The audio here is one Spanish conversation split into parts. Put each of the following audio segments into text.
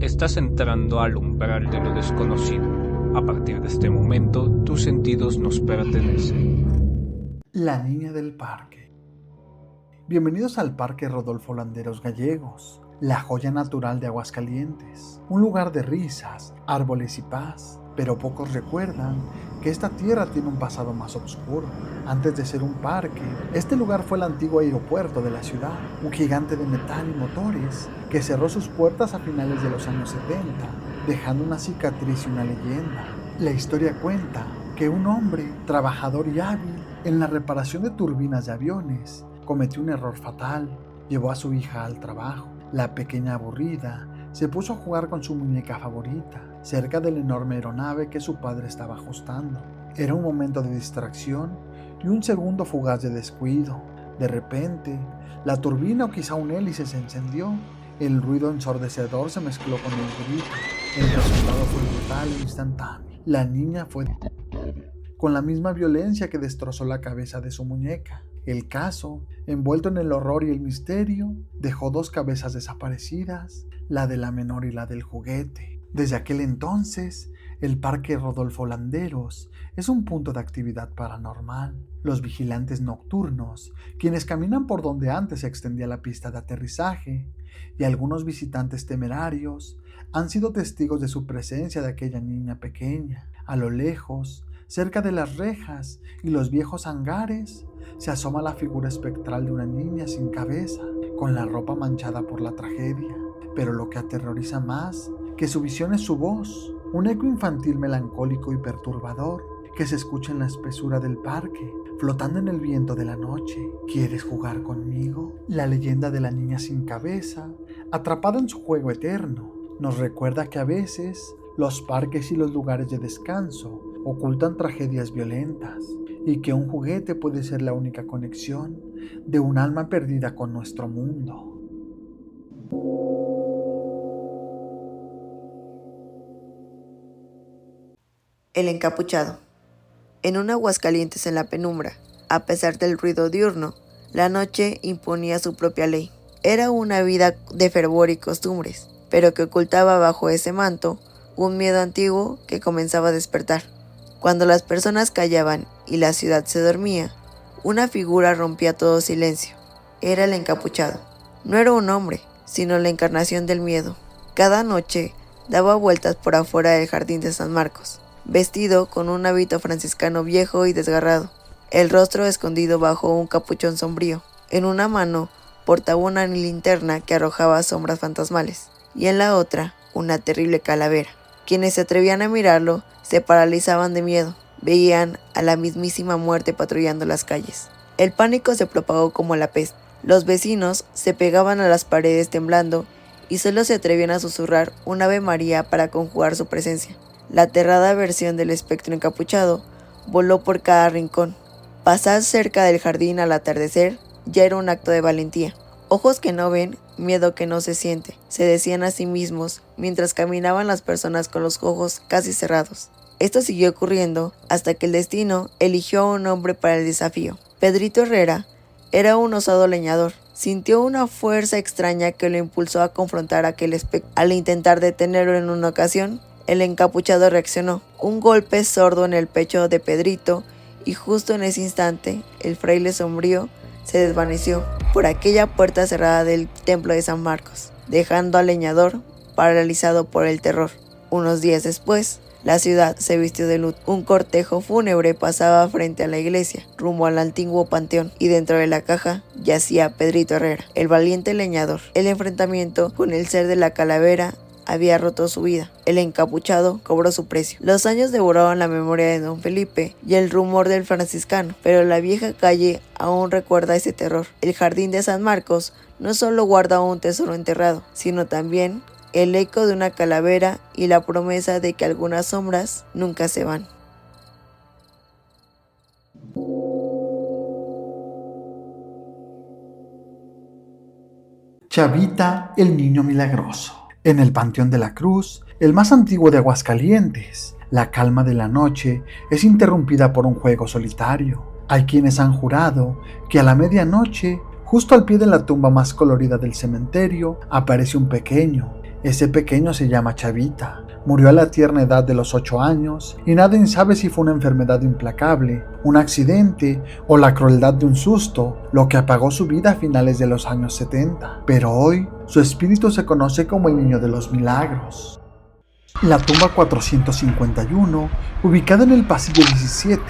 Estás entrando al umbral de lo desconocido. A partir de este momento, tus sentidos nos pertenecen. La niña del parque. Bienvenidos al Parque Rodolfo Landeros Gallegos, la joya natural de Aguascalientes, un lugar de risas, árboles y paz, pero pocos recuerdan que esta tierra tiene un pasado más oscuro. Antes de ser un parque, este lugar fue el antiguo aeropuerto de la ciudad, un gigante de metal y motores que cerró sus puertas a finales de los años 70, dejando una cicatriz y una leyenda. La historia cuenta que un hombre, trabajador y hábil en la reparación de turbinas de aviones, cometió un error fatal. Llevó a su hija al trabajo. La pequeña aburrida se puso a jugar con su muñeca favorita, cerca de la enorme aeronave que su padre estaba ajustando. Era un momento de distracción y un segundo fugaz de descuido. De repente, la turbina o quizá un hélice se encendió. El ruido ensordecedor se mezcló con el grito. El resultado fue brutal e instantáneo. La niña fue con la misma violencia que destrozó la cabeza de su muñeca. El caso, envuelto en el horror y el misterio, dejó dos cabezas desaparecidas, la de la menor y la del juguete. Desde aquel entonces, el Parque Rodolfo Landeros es un punto de actividad paranormal. Los vigilantes nocturnos, quienes caminan por donde antes se extendía la pista de aterrizaje, y algunos visitantes temerarios, han sido testigos de su presencia de aquella niña pequeña. A lo lejos, cerca de las rejas y los viejos hangares, se asoma la figura espectral de una niña sin cabeza, con la ropa manchada por la tragedia. Pero lo que aterroriza más que su visión es su voz, un eco infantil melancólico y perturbador que se escucha en la espesura del parque, flotando en el viento de la noche. ¿Quieres jugar conmigo? La leyenda de la niña sin cabeza, atrapada en su juego eterno, nos recuerda que a veces los parques y los lugares de descanso ocultan tragedias violentas y que un juguete puede ser la única conexión de un alma perdida con nuestro mundo. El encapuchado. En un Aguascalientes en la penumbra, a pesar del ruido diurno, la noche imponía su propia ley. Era una vida de fervor y costumbres, pero que ocultaba bajo ese manto un miedo antiguo que comenzaba a despertar. Cuando las personas callaban y la ciudad se dormía, una figura rompía todo silencio. Era el encapuchado. No era un hombre, sino la encarnación del miedo. Cada noche daba vueltas por afuera del jardín de San Marcos, vestido con un hábito franciscano viejo y desgarrado, el rostro escondido bajo un capuchón sombrío. En una mano portaba una linterna que arrojaba sombras fantasmales, y en la otra una terrible calavera. Quienes se atrevían a mirarlo se paralizaban de miedo. Veían a la mismísima muerte patrullando las calles. El pánico se propagó como la peste. Los vecinos se pegaban a las paredes temblando y solo se atrevían a susurrar un Ave María para conjugar su presencia. La aterrada versión del espectro encapuchado voló por cada rincón. Pasar cerca del jardín al atardecer ya era un acto de valentía. Ojos que no ven, miedo que no se siente, se decían a sí mismos mientras caminaban las personas con los ojos casi cerrados. Esto siguió ocurriendo hasta que el destino eligió a un hombre para el desafío. Pedrito Herrera era un osado leñador. Sintió una fuerza extraña que lo impulsó a confrontar a aquel espectro. Al intentar detenerlo en una ocasión, el encapuchado reaccionó. Un golpe sordo en el pecho de Pedrito, y justo en ese instante, el fraile sombrío se desvaneció por aquella puerta cerrada del templo de San Marcos, dejando al leñador paralizado por el terror. Unos días después, la ciudad se vistió de luto. Un cortejo fúnebre pasaba frente a la iglesia, rumbo al antiguo panteón, y dentro de la caja yacía Pedrito Herrera, el valiente leñador. El enfrentamiento con el ser de la calavera había roto su vida. El encapuchado cobró su precio. Los años devoraron la memoria de don Felipe y el rumor del franciscano, pero la vieja calle aún recuerda ese terror. El jardín de San Marcos no solo guarda un tesoro enterrado, sino también el eco de una calavera y la promesa de que algunas sombras nunca se van. Chavita, el niño milagroso. En el Panteón de la Cruz, el más antiguo de Aguascalientes, la calma de la noche es interrumpida por un juego solitario. Hay quienes han jurado que a la medianoche, justo al pie de la tumba más colorida del cementerio, aparece un pequeño, Ese pequeño se llama Chavita. Murió a la tierna edad de los 8 años y nadie sabe si fue una enfermedad implacable, un accidente o la crueldad de un susto lo que apagó su vida a finales de los años 70. Pero hoy su espíritu se conoce como el Niño de los Milagros. La tumba 451, ubicada en el pasillo 17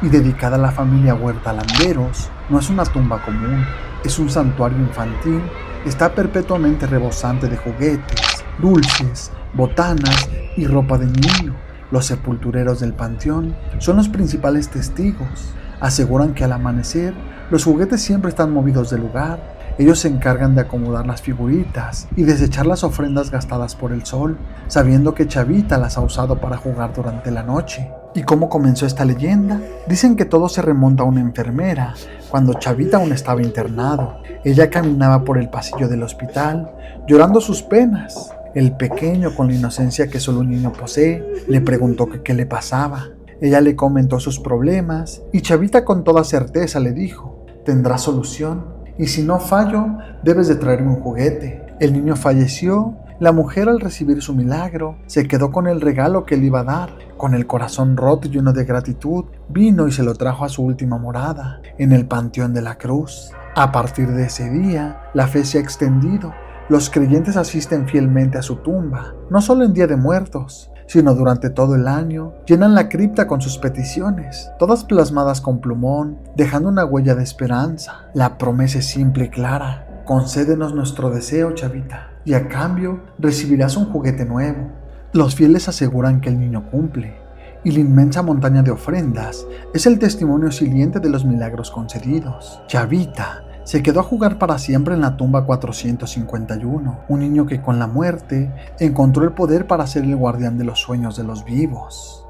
y dedicada a la familia Huerta Landeros, no es una tumba común, es un santuario infantil. Está perpetuamente rebosante de juguetes, dulces, botanas y ropa de niño. Los sepultureros del panteón son los principales testigos. Aseguran que al amanecer los juguetes siempre están movidos del lugar. Ellos se encargan de acomodar las figuritas y desechar las ofrendas gastadas por el sol, sabiendo que Chavita las ha usado para jugar durante la noche. ¿Y cómo comenzó esta leyenda? Dicen que todo se remonta a una enfermera, cuando Chavita aún estaba internado. Ella caminaba por el pasillo del hospital, llorando sus penas. El pequeño, con la inocencia que solo un niño posee, le preguntó que qué le pasaba. Ella le comentó sus problemas y Chavita con toda certeza le dijo: tendrás solución, y si no fallo, debes de traerme un juguete. El niño falleció. La mujer, al recibir su milagro, se quedó con el regalo que él iba a dar. Con el corazón roto y lleno de gratitud, vino y se lo trajo a su última morada, en el Panteón de la Cruz. A partir de ese día, la fe se ha extendido. Los creyentes asisten fielmente a su tumba, no solo en Día de Muertos, sino durante todo el año. Llenan la cripta con sus peticiones, todas plasmadas con plumón, dejando una huella de esperanza. La promesa es simple y clara: concédenos nuestro deseo, Chavita, y a cambio recibirás un juguete nuevo. Los fieles aseguran que el niño cumple, y la inmensa montaña de ofrendas es el testimonio siliente de los milagros concedidos. Chavita se quedó a jugar para siempre en la tumba 451, un niño que con la muerte encontró el poder para ser el guardián de los sueños de los vivos.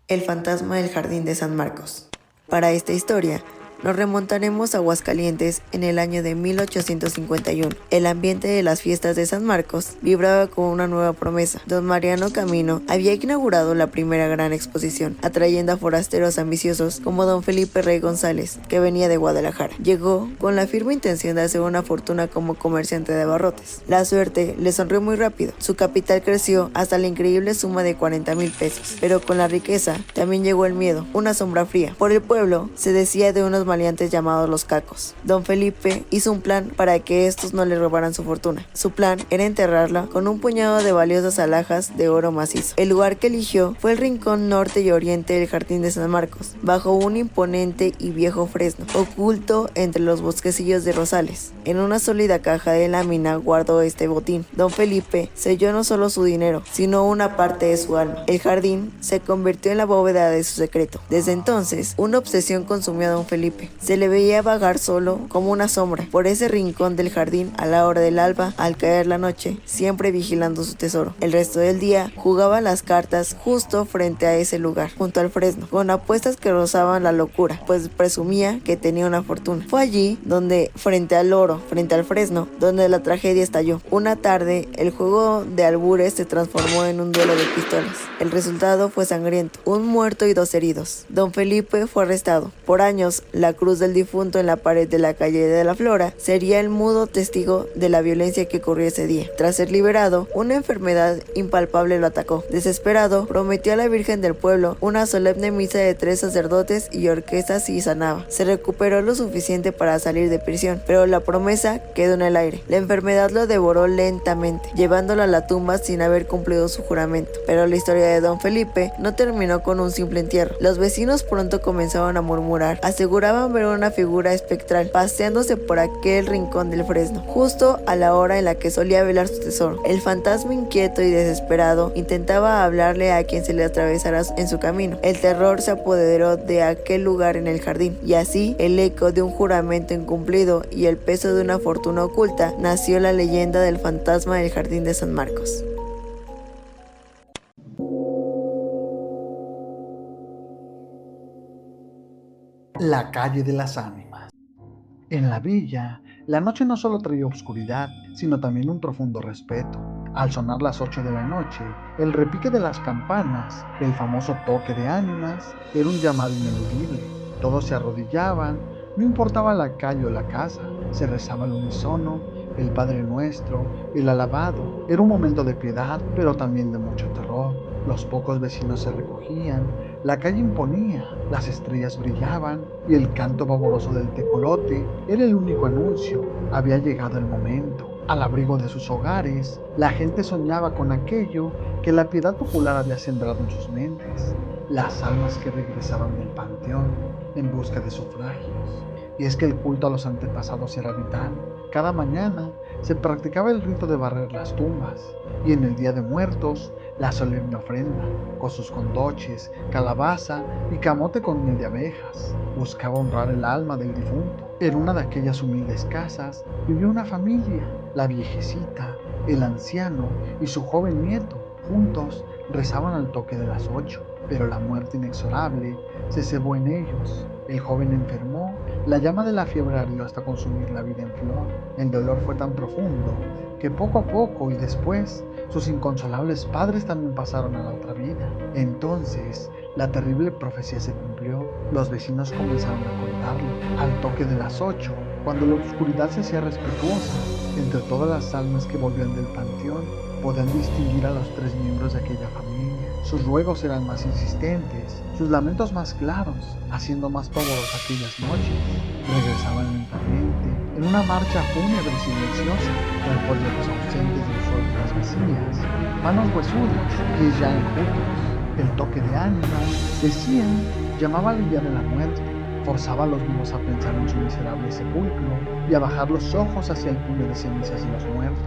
El fantasma del Jardín de San Marcos. Para esta historia, nos remontaremos a Aguascalientes en el año de 1851. El ambiente de las fiestas de San Marcos vibraba con una nueva promesa. Don Mariano Camino había inaugurado la primera gran exposición, atrayendo a forasteros ambiciosos como don Felipe Rey González, que venía de Guadalajara. Llegó con la firme intención de hacer una fortuna como comerciante de abarrotes. La suerte le sonrió muy rápido. Su capital creció hasta la increíble suma de 40,000 pesos. Pero con la riqueza también llegó el miedo, una sombra fría. Por el pueblo se decía de unos maleantes llamados los Cacos. Don Felipe hizo un plan para que estos no le robaran su fortuna. Su plan era enterrarla con un puñado de valiosas alhajas de oro macizo. El lugar que eligió fue el rincón norte y oriente del Jardín de San Marcos, bajo un imponente y viejo fresno, oculto entre los bosquecillos de rosales. En una sólida caja de lámina guardó este botín. Don Felipe selló no solo su dinero, sino una parte de su alma. El jardín se convirtió en la bóveda de su secreto. Desde entonces, una obsesión consumió a don Felipe. Se le veía vagar solo, como una sombra, por ese rincón del jardín a la hora del alba, al caer la noche, siempre vigilando su tesoro. El resto del día jugaba las cartas justo frente a ese lugar, junto al fresno, con apuestas que rozaban la locura, pues presumía que tenía una fortuna. Fue allí donde, frente al oro, frente al fresno, donde la tragedia estalló. Una tarde, el juego de albures se transformó en un duelo de pistolas. El resultado fue sangriento, un muerto y 2 heridos. Don Felipe fue arrestado. Por años, la cruz del difunto en la pared de la calle de la Flora sería el mudo testigo de la violencia que ocurrió ese día. Tras ser liberado, una enfermedad impalpable lo atacó. Desesperado, prometió a la Virgen del pueblo una solemne misa de 3 sacerdotes y orquestas si sanaba. Se recuperó lo suficiente para salir de prisión, pero la promesa quedó en el aire. La enfermedad lo devoró lentamente, llevándolo a la tumba sin haber cumplido su juramento. Pero la historia de don Felipe no terminó con un simple entierro. Los vecinos pronto comenzaron a murmurar. Aseguraban ver una figura espectral paseándose por aquel rincón del fresno, justo a la hora en la que solía velar su tesoro. El fantasma, inquieto y desesperado, intentaba hablarle a quien se le atravesara en su camino. El terror se apoderó de aquel lugar en el jardín, y así, el eco de un juramento incumplido y el peso de una fortuna oculta, nació la leyenda del fantasma del Jardín de San Marcos. La calle de las ánimas. En la villa, la noche no solo traía oscuridad, sino también un profundo respeto. Al sonar las 8 de la noche, el repique de las campanas, el famoso toque de ánimas, era un llamado ineludible. Todos se arrodillaban, No importaba la calle o la casa, se rezaba al unísono, el Padre Nuestro, el alabado. Era un momento de piedad, pero también de mucho terror. Los pocos vecinos se recogían, la calle imponía, las estrellas brillaban y el canto pavoroso del tecolote era el único anuncio. Había llegado el momento. Al abrigo de sus hogares, la gente soñaba con aquello que la piedad popular había sembrado en sus mentes, las almas que regresaban del panteón en busca de sufragios. Y es que el culto a los antepasados era vital. Cada mañana se practicaba el rito de barrer las tumbas y en el Día de Muertos la solemne ofrenda, con sus condoches, calabaza y camote con miel de abejas. Buscaba honrar el alma del difunto. En una de aquellas humildes casas vivía una familia, la viejecita, el anciano y su joven nieto. Juntos rezaban al toque de las 8, pero la muerte inexorable se cebó en ellos. El joven enfermó, la llama de la fiebre ardió hasta consumir la vida en flor. El dolor fue tan profundo que poco a poco y después sus inconsolables padres también pasaron a la otra vida. Entonces la terrible profecía se cumplió. Los vecinos comenzaron a contarlo. Al toque de las 8, cuando la oscuridad se hacía respetuosa, entre todas las almas que volvían del panteón, podían distinguir a los 3 miembros de aquella familia. Sus ruegos eran más insistentes, sus lamentos más claros, haciendo más pavorosas aquellas noches. Regresaban lentamente, en una marcha fúnebre y silenciosa, cuerpos viejos ausentes de sus órbitas vacías, manos huesudas, pies ya enjutos. El toque de ánimas, decían, llamaba al día de la muerte, forzaba a los vivos a pensar en su miserable sepulcro y a bajar los ojos hacia el puño de cenizas de los muertos.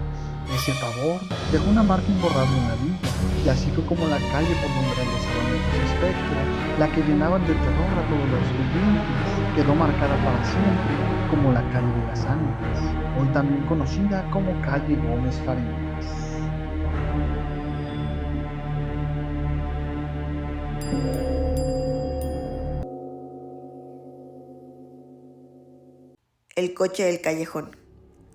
Ese pavor dejó una marca imborrable en la vida, y así fue como la calle por donde regresaban estos espectros, la que llenaban de terror a todos los vivientes, quedó marcada para siempre como la calle de las ánimas, hoy también conocida como calle Gómez Farías. El coche del callejón.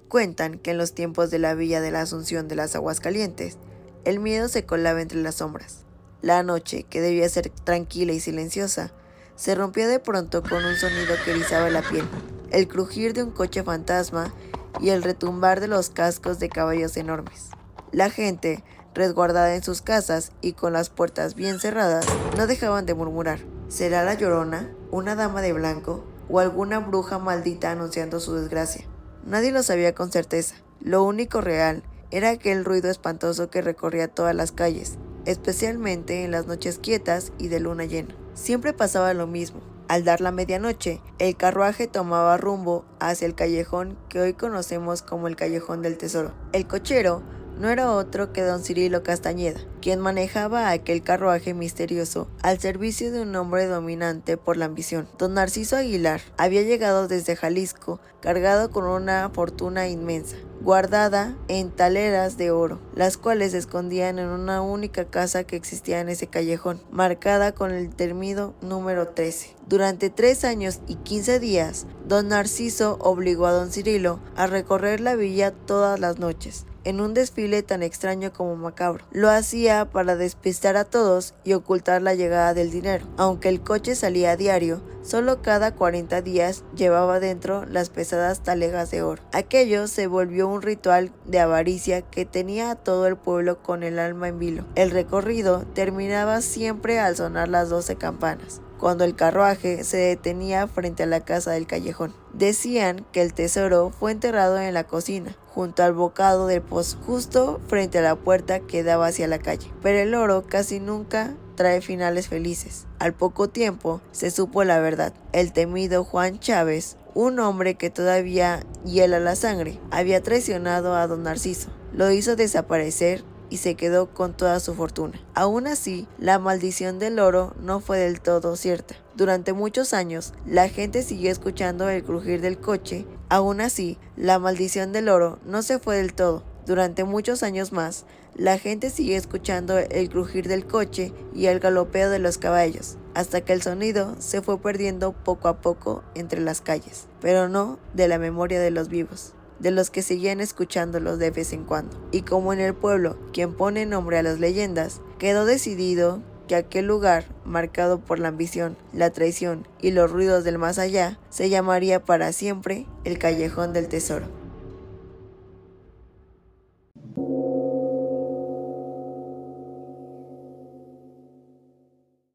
Cuentan que en los tiempos de la Villa de la Asunción de las Aguascalientes, el miedo se colaba entre las sombras. La noche, que debía ser tranquila y silenciosa, se rompió de pronto con un sonido que erizaba la piel, el crujir de un coche fantasma y el retumbar de los cascos de caballos enormes. La gente, resguardada en sus casas y con las puertas bien cerradas, no dejaban de murmurar: ¿será la Llorona, una dama de blanco o alguna bruja maldita anunciando su desgracia? Nadie lo sabía con certeza. Lo único real era aquel ruido espantoso que recorría todas las calles, especialmente en las noches quietas y de luna llena. Siempre pasaba lo mismo. Al dar la medianoche, el carruaje tomaba rumbo hacia el callejón que hoy conocemos como el Callejón del Tesoro. El cochero no era otro que don Cirilo Castañeda, quien manejaba aquel carruaje misterioso al servicio de un hombre dominante por la ambición. Don Narciso Aguilar había llegado desde Jalisco cargado con una fortuna inmensa, guardada en taleras de oro, las cuales se escondían en una única casa que existía en ese callejón, marcada con el temido número 13. Durante 3 años y 15 días, don Narciso obligó a don Cirilo a recorrer la villa todas las noches, en un desfile tan extraño como macabro. Lo hacía para despistar a todos y ocultar la llegada del dinero. Aunque el coche salía a diario, solo cada 40 días llevaba dentro las pesadas talegas de oro. Aquello se volvió un ritual de avaricia que tenía a todo el pueblo con el alma en vilo. El recorrido terminaba siempre al sonar las 12 campanas, cuando el carruaje se detenía frente a la casa del callejón. Decían que el tesoro fue enterrado en la cocina, junto al bocado del pozo, justo frente a la puerta que daba hacia la calle. Pero el oro casi nunca trae finales felices. Al poco tiempo se supo la verdad. El temido Juan Chávez, un hombre que todavía hiela la sangre, había traicionado a don Narciso. Lo hizo desaparecer y se quedó con toda su fortuna. Aún así, la maldición del oro no fue del todo cierta. Durante muchos años, la gente siguió escuchando el crujir del coche. Aún así, la maldición del oro no se fue del todo. Durante muchos años más, la gente siguió escuchando el crujir del coche y el galopeo de los caballos, hasta que el sonido se fue perdiendo poco a poco entre las calles, pero no de la memoria de los vivos, de los que seguían escuchándolos de vez en cuando. Y como en el pueblo quien pone nombre a las leyendas, quedó decidido que aquel lugar, marcado por la ambición, la traición y los ruidos del más allá, se llamaría para siempre el Callejón del Tesoro.